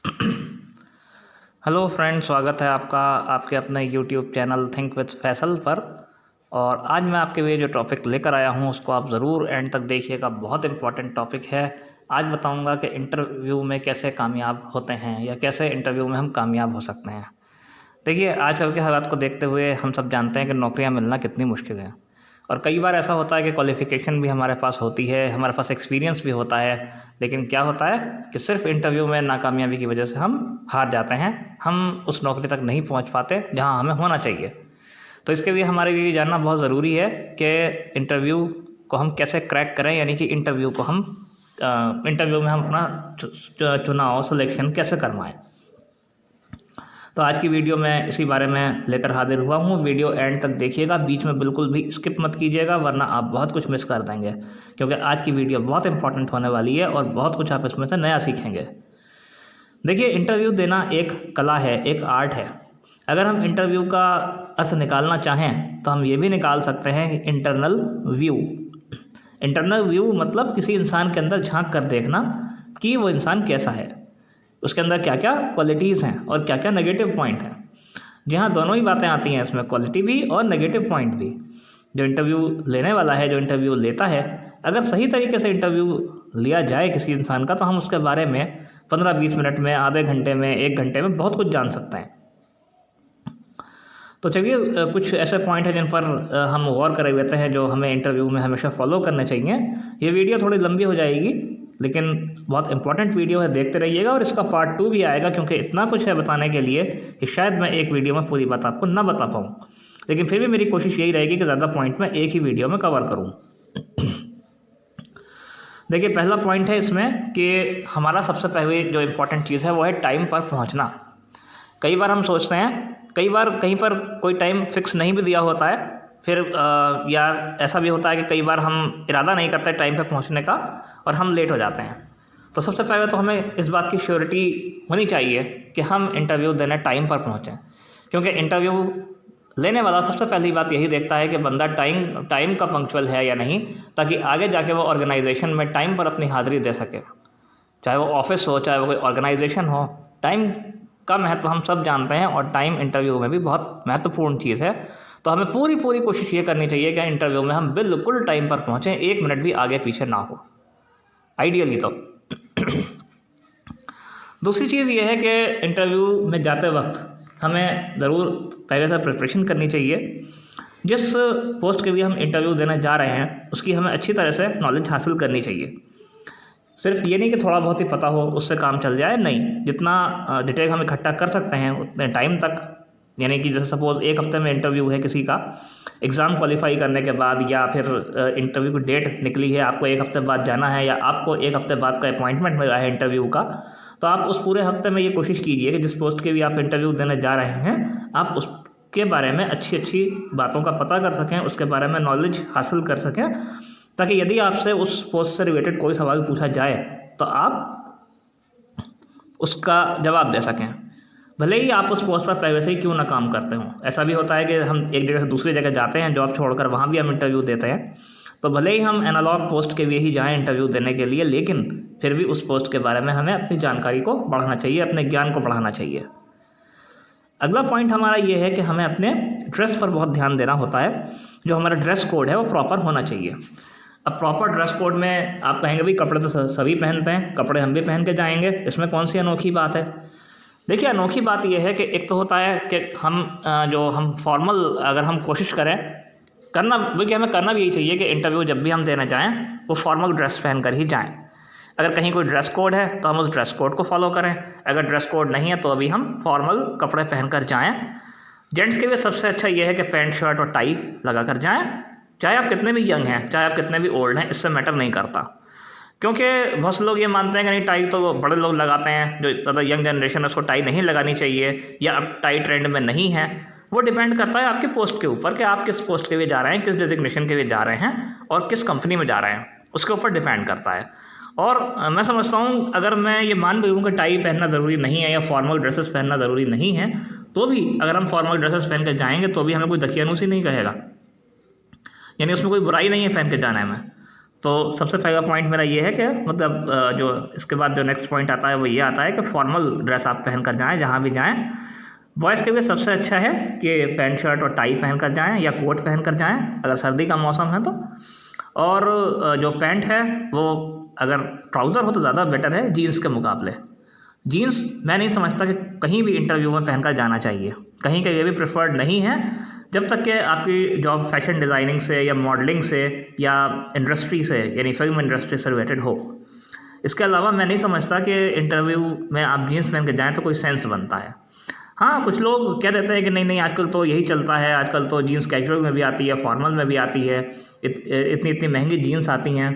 Hello friend, स्वागत है आपका आपके अपने YouTube channel think with Faisal पर। और आज मैं आपके लिए जो टॉपिक लेकर आया हूँ उसको आप ज़रूर एंड तक देखिएगा। बहुत इंपॉर्टेंट टॉपिक है। आज बताऊँगा कि इंटरव्यू में कैसे कामयाब होते हैं या कैसे इंटरव्यू में हम कामयाब हो सकते हैं। देखिए, आजकल के हालात को देखते हुए हम सब जानते हैं कि नौकरियां मिलना कितनी मुश्किल है। और कई बार ऐसा होता है कि क्वालिफ़िकेशन भी हमारे पास होती है, हमारे पास एक्सपीरियंस भी होता है, लेकिन क्या होता है कि सिर्फ इंटरव्यू में नाकामयाबी की वजह से हम हार जाते हैं। हम उस नौकरी तक नहीं पहुंच पाते जहां हमें होना चाहिए। तो इसके लिए हमारे लिए जानना बहुत ज़रूरी है कि इंटरव्यू को हम कैसे क्रैक करें, यानी कि इंटरव्यू को हम इंटरव्यू में हम अपना चुनाव सिलेक्शन कैसे करवाएं। तो आज की वीडियो में इसी बारे में लेकर हाजिर हुआ हूँ। वीडियो एंड तक देखिएगा, बीच में बिल्कुल भी स्किप मत कीजिएगा, वरना आप बहुत कुछ मिस कर देंगे, क्योंकि आज की वीडियो बहुत इंपॉर्टेंट होने वाली है और बहुत कुछ आप इसमें से नया सीखेंगे। देखिए, इंटरव्यू देना एक कला है, एक आर्ट है। अगर हम इंटरव्यू का अर्थ निकालना चाहें तो हम ये भी निकाल सकते हैं इंटरनल व्यू। इंटरनल व्यू मतलब किसी इंसान के अंदर झांक कर देखना कि वो इंसान कैसा है, उसके अंदर क्या क्या क्वालिटीज़ हैं और क्या क्या नेगेटिव पॉइंट हैं। जी हाँ, दोनों ही बातें आती हैं इसमें, क्वालिटी भी और नेगेटिव पॉइंट भी। जो इंटरव्यू लेने वाला है, जो इंटरव्यू लेता है, अगर सही तरीके से इंटरव्यू लिया जाए किसी इंसान का, तो हम उसके बारे में 15-20 मिनट में, आधे घंटे में, 1 घंटे में बहुत कुछ जान सकते हैं। तो चलिए, कुछ ऐसे पॉइंट हैं जिन पर हम गौर कर लेते हैं, जो हमें इंटरव्यू में हमेशा फॉलो करने चाहिए। ये वीडियो थोड़ी लंबी हो जाएगी, लेकिन बहुत इंपॉर्टेंट वीडियो है, देखते रहिएगा। और इसका पार्ट 2 भी आएगा, क्योंकि इतना कुछ है बताने के लिए कि शायद मैं एक वीडियो में पूरी बात आपको ना बता पाऊँ, लेकिन फिर भी मेरी कोशिश यही रहेगी कि ज़्यादा पॉइंट मैं एक ही वीडियो में कवर करूँ। देखिए, पहला पॉइंट है इसमें कि हमारा सबसे पहले जो इम्पोर्टेंट चीज़ है वो है टाइम पर पहुँचना। कई बार हम सोचते हैं, कई बार कहीं पर कोई टाइम फिक्स नहीं भी दिया होता है, फिर या ऐसा भी होता है कि कई बार हम इरादा नहीं करते टाइम पे पहुंचने का और हम लेट हो जाते हैं। तो सबसे पहले तो हमें इस बात की श्योरिटी होनी चाहिए कि हम इंटरव्यू देने टाइम पर पहुंचें, क्योंकि इंटरव्यू लेने वाला सबसे पहली बात यही देखता है कि बंदा टाइम का पंक्चुअल है या नहीं, ताकि आगे जाके वो ऑर्गेनाइजेशन में टाइम पर अपनी हाज़िरी दे सके। चाहे वो ऑफिस हो, चाहे वो कोई ऑर्गेनाइजेशन हो, टाइम का महत्व हम सब जानते हैं और टाइम इंटरव्यू में भी बहुत महत्वपूर्ण चीज़ है। तो हमें पूरी कोशिश ये करनी चाहिए कि इंटरव्यू में हम बिल्कुल टाइम पर पहुँचें, 1 मिनट भी आगे पीछे ना हो, आइडियली तो। दूसरी चीज़ ये है कि इंटरव्यू में जाते वक्त हमें ज़रूर पहले से प्रिपरेशन करनी चाहिए। जिस पोस्ट के लिए हम इंटरव्यू देने जा रहे हैं उसकी हमें अच्छी तरह से नॉलेज हासिल करनी चाहिए। सिर्फ ये नहीं कि थोड़ा बहुत ही पता हो उससे काम चल जाए, नहीं। जितना डिटेल हम इकट्ठा कर सकते हैं उतने टाइम तक, यानी कि जैसे सपोज़ 1 हफ्ते में इंटरव्यू है किसी का, एग्ज़ाम क्वालिफाई करने के बाद, या फिर इंटरव्यू की डेट निकली है, आपको 1 हफ्ते बाद जाना है, या आपको 1 हफ्ते बाद का अपॉइंटमेंट मिला है इंटरव्यू का, तो आप उस पूरे हफ्ते में ये कोशिश कीजिए कि जिस पोस्ट के भी आप इंटरव्यू देने जा रहे हैं, आप उसके बारे में अच्छी बातों का पता कर सकें, उसके बारे में नॉलेज हासिल कर सकें, ताकि यदि आपसे उस पोस्ट से रिलेटेड कोई सवाल पूछा जाए तो आप उसका जवाब दे सकें, भले ही आप उस पोस्ट पर पहले से ही क्यों ना काम करते हों। ऐसा भी होता है कि हम एक जगह से दूसरी जगह जाते हैं, जॉब छोड़कर, वहाँ भी हम इंटरव्यू देते हैं। तो भले ही हम एनालॉग पोस्ट के लिए ही जाएँ इंटरव्यू देने के लिए, लेकिन फिर भी उस पोस्ट के बारे में हमें अपनी जानकारी को बढ़ाना चाहिए, अपने ज्ञान को बढ़ाना चाहिए। अगला पॉइंट हमारा ये है कि हमें अपने ड्रेस पर बहुत ध्यान देना होता है। जो हमारा ड्रेस कोड है वो प्रॉपर होना चाहिए। अब प्रॉपर ड्रेस कोड में आप कहेंगे भाई कपड़े तो सभी पहनते हैं, कपड़े हम भी पहन के जाएंगे, इसमें कौन सी अनोखी बात है। देखिए, अनोखी बात यह है कि एक तो होता है कि हम फॉर्मल अगर हम कोशिश करें करना, बल्कि हमें करना भी यही चाहिए कि इंटरव्यू जब भी हम देने जाएँ वो फॉर्मल ड्रेस पहन कर ही जाएँ। अगर कहीं कोई ड्रेस कोड है तो हम उस ड्रेस कोड को फॉलो करें, अगर ड्रेस कोड नहीं है तो अभी हम फॉर्मल कपड़े पहन कर जाएँ। जेंट्स के लिए सबसे अच्छा ये है कि पैंट शर्ट और टाई लगा कर जाएँ, चाहे आप कितने भी यंग हैं, चाहे आप कितने भी ओल्ड हैं, इससे मैटर नहीं करता। क्योंकि बहुत से लोग ये मानते हैं कि नहीं, टाई तो बड़े लोग लगाते हैं, जो ज़्यादा यंग जनरेशन है उसको टाई नहीं लगानी चाहिए, या अब टाई ट्रेंड में नहीं है। वो डिपेंड करता है आपके पोस्ट के ऊपर कि आप किस पोस्ट के लिए जा रहे हैं, किस डेजिग्नेशन के लिए जा रहे हैं और किस कंपनी में जा रहे हैं, उसके ऊपर डिपेंड करता है। और मैं समझता हूँ, अगर मैं ये मान भी लूँ कि टाई पहनना ज़रूरी नहीं है या फॉर्मल ड्रेसेस पहनना ज़रूरी नहीं है, तो भी अगर हम फॉर्मल ड्रेसेस पहन के जाएंगे तो भी हमें कोई दकियानूसी नहीं कहेगा, यानी उसमें कोई बुराई नहीं है पहन के जाने में। तो सबसे पहला पॉइंट मेरा ये है कि मतलब जो इसके बाद जो नेक्स्ट पॉइंट आता है वो ये आता है कि फॉर्मल ड्रेस आप पहन कर जाएँ जहाँ भी जाएँ। बॉयज़ के लिए सबसे अच्छा है कि पैंट शर्ट और टाई पहन कर जाएँ या कोट पहन कर जाएँ अगर सर्दी का मौसम है तो। और जो पैंट है वो अगर ट्राउज़र हो तो ज़्यादा बेटर है जीन्स के मुकाबले। जीन्स मैं नहीं समझता कि कहीं भी इंटरव्यू में पहन कर जाना चाहिए, कहीं का ये भी प्रेफर्ड नहीं है जब तक कि आपकी जॉब फैशन डिज़ाइनिंग से या मॉडलिंग से या इंडस्ट्री से यानी फिल्म इंडस्ट्री से रिलेटेड हो। इसके अलावा मैं नहीं समझता कि इंटरव्यू में आप जीन्स पहन के जाएँ तो कोई सेंस बनता है। हाँ, कुछ लोग कह देते हैं कि नहीं आजकल तो यही चलता है, आजकल तो जीन्स कैजुअल में भी आती है, फॉर्मल में भी आती है, इतनी महंगी जीन्स आती हैं।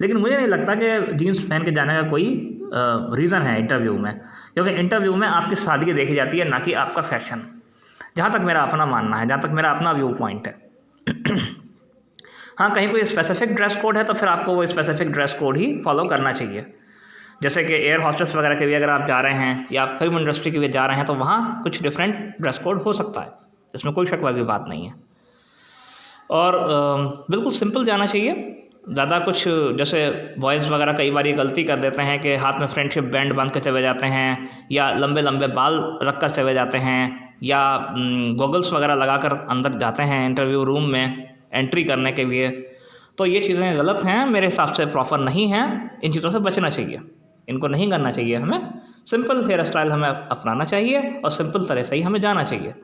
लेकिन मुझे नहीं लगता कि जीन्स पहन के जाने का कोई रीज़न है इंटरव्यू में, क्योंकि इंटरव्यू में आपकी सादगी देखी जाती है ना कि आपका फैशन, जहाँ तक मेरा अपना मानना है, जहाँ तक मेरा अपना व्यू पॉइंट है। हाँ, कहीं कोई स्पेसिफिक ड्रेस कोड है तो फिर आपको वो स्पेसिफिक ड्रेस कोड ही फॉलो करना चाहिए। जैसे कि एयर हॉस्टेस वगैरह के भी अगर आप जा रहे हैं या फिल्म इंडस्ट्री के भी जा रहे हैं तो वहाँ कुछ डिफरेंट ड्रेस कोड हो सकता है, इसमें कोई शक वाली बात नहीं है। और बिल्कुल सिंपल जाना चाहिए, ज़्यादा कुछ जैसे बॉयज़ वगैरह कई बार ये गलती कर देते हैं कि हाथ में फ्रेंडशिप बैंड बांध के चले जाते हैं या लंबे लंबे बाल रख कर चले जाते हैं या गॉगल्स वगैरह लगा कर अंदर जाते हैं इंटरव्यू रूम में एंट्री करने के लिए। तो ये चीज़ें गलत हैं, मेरे हिसाब से प्रॉपर नहीं हैं, इन चीज़ों से बचना चाहिए, इनको नहीं करना चाहिए। हमें सिंपल हेयर स्टाइल हमें अपनाना चाहिए और सिंपल तरह से ही हमें जाना चाहिए।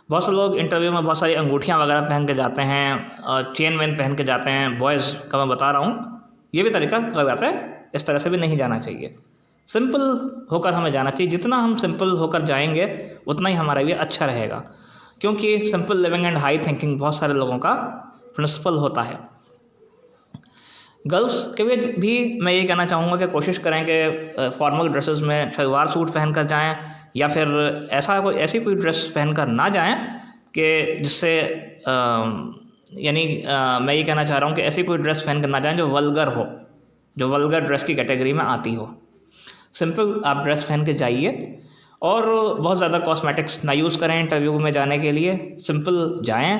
बहुत से लोग इंटरव्यू में बहुत सारी अंगूठियाँ वगैरह पहन के जाते हैं और चेन वेन पहन के जाते हैं, बॉयज़ का मैं बता रहा हूँ, ये भी तरीका गलत है, इस तरह से भी नहीं जाना चाहिए। सिंपल होकर हमें जाना चाहिए, जितना हम सिंपल होकर जाएंगे उतना ही हमारे लिए अच्छा रहेगा, क्योंकि simple living and high thinking बहुत सारे लोगों का प्रिंसिपल होता है। गर्ल्स के लिए भी मैं ये कहना चाहूँगा कि कोशिश करें कि फॉर्मल ड्रेसेस में सलवार सूट पहन कर जाएँ या फिर ऐसी कोई ड्रेस पहन कर ना जाएँ कि जिससे यानी मैं ये कहना चाह रहा हूँ कि ऐसी कोई ड्रेस पहन कर ना जाएँ जो वल्गर हो, जो वल्गर ड्रेस की कैटेगरी में आती हो। सिंपल आप ड्रेस पहन के जाइए और बहुत ज़्यादा कॉस्मेटिक्स ना यूज़ करें इंटरव्यू में जाने के लिए, सिंपल जाएँ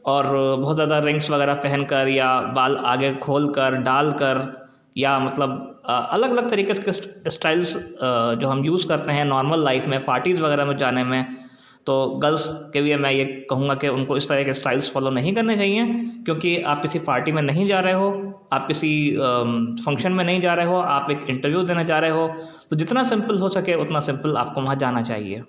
और बहुत ज़्यादा रिंग्स वगैरह पहन कर या बाल आगे खोल कर डाल कर या मतलब अलग अलग तरीके के स्टाइल्स जो हम यूज़ करते हैं नॉर्मल लाइफ में पार्टीज़ वगैरह में जाने में, तो गर्ल्स के लिए मैं ये कहूँगा कि उनको इस तरह के स्टाइल्स फॉलो नहीं करने चाहिए, क्योंकि आप किसी पार्टी में नहीं जा रहे हो, आप किसी फंक्शन में नहीं जा रहे हो, आप एक इंटरव्यू देने जा रहे हो, तो जितना सिंपल हो सके उतना सिंपल आपको वहाँ जाना चाहिए।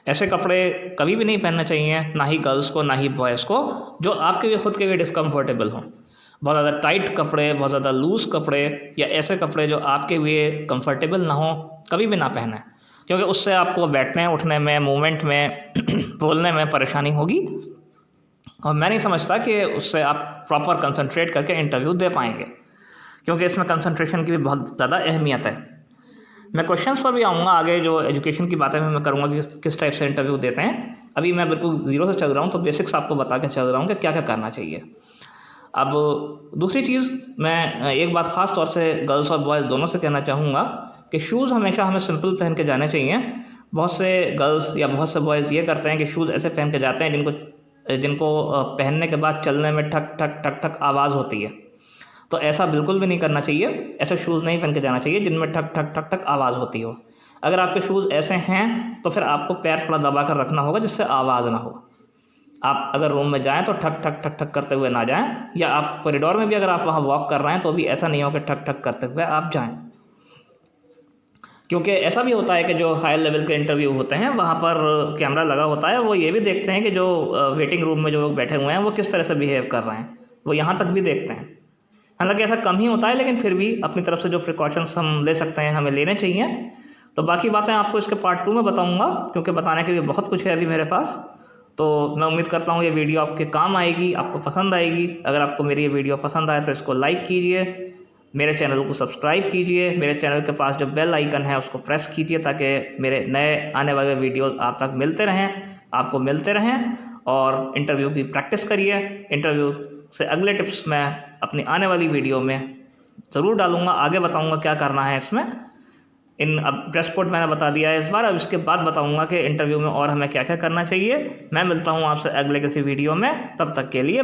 ऐसे कपड़े कभी भी नहीं पहनने चाहिए, ना ही गर्ल्स को ना ही बॉयज़ को, जो आपके लिए खुद के लिए डिस्कम्फर्टेबल हों। बहुत ज़्यादा टाइट कपड़े, बहुत ज़्यादा लूज़ कपड़े या ऐसे कपड़े जो आपके लिए कंफर्टेबल ना हो कभी भी ना पहनें, क्योंकि उससे आपको बैठने उठने में, मूवमेंट में बोलने में परेशानी होगी और मैं नहीं समझता कि उससे आप प्रॉपर कंसंट्रेट करके इंटरव्यू दे पाएंगे, क्योंकि इसमें कंसंट्रेशन की भी बहुत ज़्यादा अहमियत है। मैं क्वेश्चंस पर भी आऊँगा आगे, जो एजुकेशन की बातें मैं करूँगा कि किस टाइप से इंटरव्यू देते हैं। अभी मैं बिल्कुल ज़ीरो से चल रहा हूँ, तो बेसिक्स आपको बता के चल रहा हूँ कि क्या क्या करना चाहिए। अब दूसरी चीज़, मैं एक बात ख़ास तौर से गर्ल्स और बॉयज़ दोनों से कहना चाहूँगा कि शूज़ हमेशा हमें सिंपल पहन के जाने चाहिए। बहुत से गर्ल्स या बहुत से बॉयज़ ये करते हैं कि शूज़ ऐसे पहन के जाते हैं जिनको पहनने के बाद चलने में ठक ठक ठक ठक आवाज़ होती है, तो ऐसा बिल्कुल भी नहीं करना चाहिए। ऐसे शूज़ नहीं पहन के जाना चाहिए जिनमें ठक ठक ठक ठक आवाज़ होती हो। अगर आपके शूज़ ऐसे हैं तो फिर आपको पैर थोड़ा दबा कर रखना होगा जिससे आवाज़ ना हो। आप अगर रूम में जाएं तो ठक ठक ठक ठक करते हुए ना जाएं, या आप कॉरिडोर में भी अगर आप वहाँ वॉक कर रहे हैं तो भी ऐसा नहीं हो कि ठक ठक करते हुए आप जाएं, क्योंकि ऐसा भी होता है कि जो हाई लेवल के इंटरव्यू होते हैं वहाँ पर कैमरा लगा होता है, वो ये भी देखते हैं कि जो वेटिंग रूम में जो लोग बैठे हुए हैं वो किस तरह से बिहेव कर रहे हैं, वो यहाँ तक भी देखते हैं। हालांकि ऐसा कम ही होता है, लेकिन फिर भी अपनी तरफ से जो प्रिकॉशंस हम ले सकते हैं हमें लेने चाहिए। तो बाकी बातें आपको इसके पार्ट 2 में बताऊंगा, क्योंकि बताने के लिए बहुत कुछ है अभी मेरे पास। तो मैं उम्मीद करता हूँ ये वीडियो आपके काम आएगी, आपको पसंद आएगी। अगर आपको मेरी ये वीडियो पसंद आए तो इसको लाइक कीजिए, मेरे चैनल को सब्सक्राइब कीजिए, मेरे चैनल के पास जो बेल आइकन है उसको प्रेस कीजिए ताकि मेरे नए आने वाले वीडियोज़ आप तक मिलते रहें, आपको मिलते रहें। और इंटरव्यू की प्रैक्टिस करिए। इंटरव्यू से अगले टिप्स मैं अपनी आने वाली वीडियो में ज़रूर डालूँगा, आगे बताऊँगा क्या करना है इसमें। अब ड्रेस कोड मैंने बता दिया है इस बार, अब इसके बाद बताऊँगा कि इंटरव्यू में और हमें क्या क्या करना चाहिए। मैं मिलता हूँ आपसे अगले किसी वीडियो में, तब तक के लिए